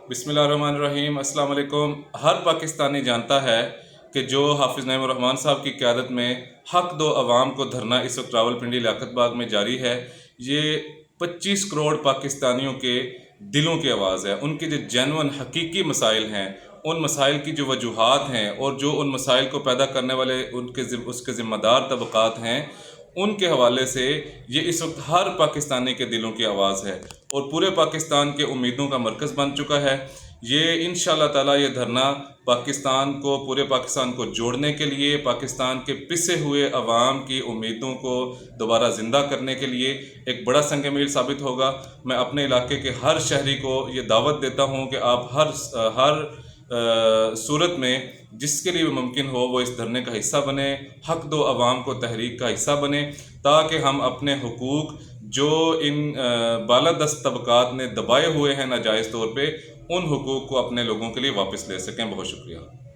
बिस्मिल्लाहिर्रहमानिर्रहीम। अस्सलाम वालेकुम। हर पाकिस्तानी जानता है कि जो हाफिज़ नईम रहमान साहब की क़यादत में हक़ दो अवाम को धरना इस वक्त रावलपिंडी लियाकत बाग में जारी है, ये 25 करोड़ पाकिस्तानियों के दिलों की आवाज़ है। उनके जो जेन्युइन हकीकी मसाइल हैं, उन मसाइल की जो वजूहात हैं और जो उन मसाइल को पैदा करने वाले उसके ज़िम्मेदार तबक़ात हैं, उनके हवाले से ये इस वक्त हर पाकिस्तानी के दिलों की आवाज़ है और पूरे पाकिस्तान के उम्मीदों का मरकज़ बन चुका है। ये इंशाअल्लाह ताला ये धरना पाकिस्तान को, पूरे पाकिस्तान को जोड़ने के लिए, पाकिस्तान के पिसे हुए अवाम की उम्मीदों को दोबारा ज़िंदा करने के लिए एक बड़ा संग मील साबित होगा। मैं अपने इलाके के हर शहरी को ये दावत देता हूँ कि आप हर सूरत में जिसके लिए मुमकिन हो वो इस धरने का हिस्सा बने, हक़ दो अवाम को तहरीक का हिस्सा बने, ताकि हम अपने हुकूक जो इन बालादस्त तबक़ात ने दबाए हुए हैं नाजायज़ तौर पे, उन हुकूक को अपने लोगों के लिए वापस ले सकें। बहुत शुक्रिया।